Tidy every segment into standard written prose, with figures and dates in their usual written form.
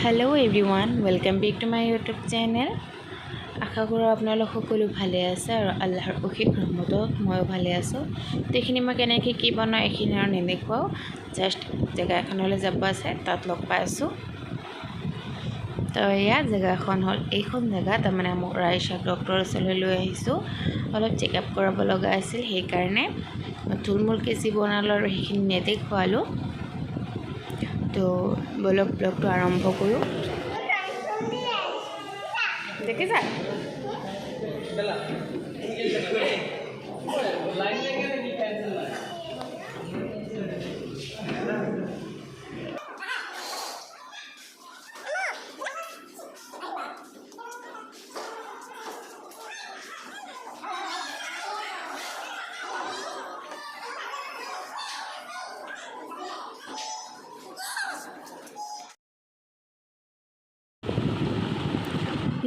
Hello everyone, welcome back to my YouTube channel. আশা কৰোঁ আপোনালোক সকলো ভালে আছে আৰু আল্লাহৰ অশেষ ৰহমতত ময়ো ভালে আছোঁ। এইখিনি মই কেনেকৈ কি বনাওঁ এইখিনি আৰু নেদেখুৱাও, জাষ্ট জেগা এখনলৈ যাব আছে, তাত লগ পাই আছোঁ। তো এয়া জেগাখন হ'ল এইখন জেগা, তাৰমানে মোক ৰাইছাক ডক্টৰৰ ওচৰলৈ লৈ আহিছোঁ। অলপ চেকআপ কৰাব লগা আছিল, সেইকাৰণে থুলমূলকৈ যি বনালোঁ আৰু সেইখিনি নেদেখুৱালোঁ। তো বলক ব্লগটো আৰম্ভ কৰোঁ। দেখিছা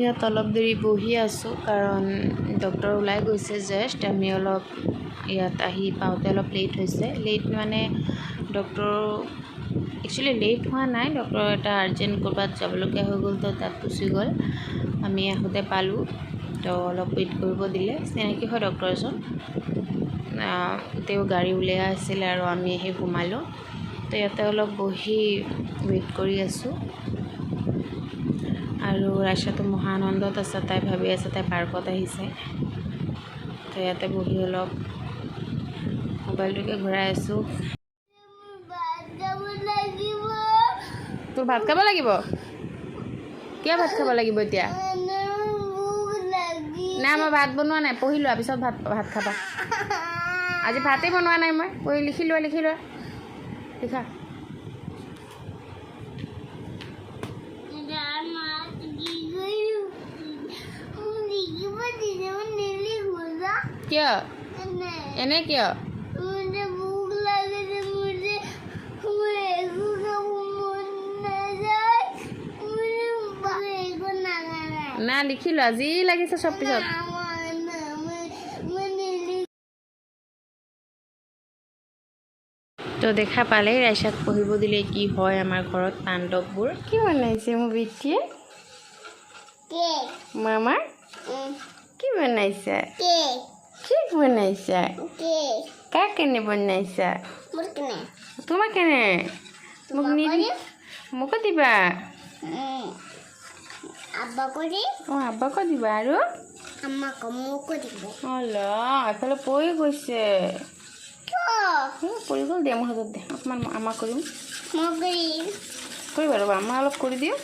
ইয়াত অলপ দেৰি বহি আছোঁ, কাৰণ ডক্টৰ ওলাই গৈছে জাষ্ট। আমি অলপ ইয়াত আহি পাওঁতে অলপ লেট হৈছে। লেট মানে ডক্টৰ একচুৱেলি লেট হোৱা নাই, ডক্টৰ এটা আৰ্জেণ্ট ক'ৰবাত যাবলগীয়া হৈ গ'ল, তো তাত গুচি গ'ল। আমি আহোঁতে পালোঁ, তো অলপ ৱেইট কৰিব দিলে। চিনাকি হয় ডক্টৰজন, তেওঁ গাড়ী উলিয়াই আছিলে আৰু আমি আহি সোমালোঁ। তো ইয়াতে অলপ বহি ৱেইট কৰি আছোঁ। আৰু ৰাইছাটো মহা আনন্দত আছে, তাই ভাবি আছে তাই পাৰ্কত আহিছে। তো ইয়াতে বহি অলপ মোবাইলটোকে ঘূৰাই আছোঁ। তোৰ ভাত খাব লাগিব? কিয় ভাত খাব লাগিব এতিয়া? নাই, মই ভাত বনোৱা নাই, পঢ়ি লোৱা, পিছত ভাত খাবা। আজি ভাতেই বনোৱা নাই, মই পঢ়ি লিখি লোৱা লিখা। কিয় এনে কিয়? না লিখি লোৱা, যি লাগিছে চব পিছত। তো দেখা পালে ৰাইছাক পঢ়িব দিলে কি হয় আমাৰ ঘৰত তাণ্ডৱবোৰ। কি বনাইছে মোৰ বিটিয়ে? মামা কি বনাইছা? কেক বনাইছা? কাক কেনে বনাইছা? তোমাক কেনে? মোক মোকো দিবা? অঁ আব্বাকো দিবা আৰু এফালে পৰি গৈছে। পৰি গ'ল, দিয়া মোৰ হাতত দে, অকণমান আমাক কৰিম। কৰিবা ৰ'বা, মই অলপ কৰি দিওঁ।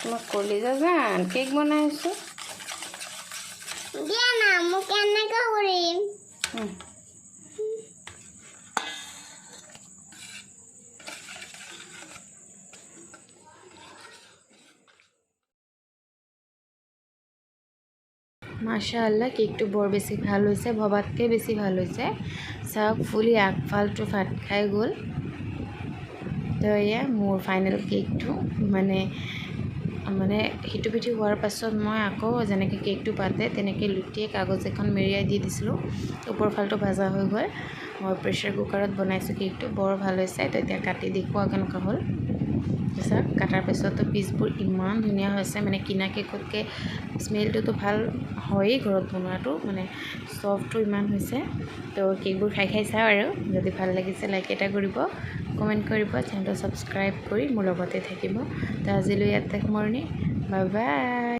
তোমাক কলিজা জান কেক বনাই আছোঁ। মাশাআল্লাহ, কেকটো বৰ বেছি ভাল হৈছে, ভবাতকৈ বেছি ভাল হৈছে। চাওক ফুলি আগফালটো ফাট খাই গ'ল। তো এয়া মোৰ ফাইনেল কেকটো, মানে সিটো পিঠি হোৱাৰ পাছত মই আকৌ যেনেকৈ কেকটো পাতে তেনেকৈ লুটিয়ে কাগজ এখন মেৰিয়াই দি দিছিলোঁ। ওপৰ ফালটো ভাজা হৈ গ'ল। মই প্ৰেছাৰ কুকাৰত বনাইছোঁ কেকটো, বৰ ভাল হৈছে। তো এতিয়া কাটি দেখুওৱা কেনেকুৱা হ'ল। চাওক কাটাৰ পিছতো পিচবোৰ ইমান ধুনীয়া হৈছে, মানে কিনা কেকতকৈ স্মেলটোতো ভাল হয়েই, ঘৰত বনোৱাটো মানে চফ্টটো ইমান হৈছে। তো কেকবোৰ খাই চাওঁ, আৰু যদি ভাল লাগিছে লাইক এটা কৰিব, কমেণ্ট কৰিব, চেনেলটো ছাবস্ক্ৰাইব কৰি মোৰ লগতে থাকিব। তো আজিলৈ ইয়াতে সামৰণি, বাই বাই।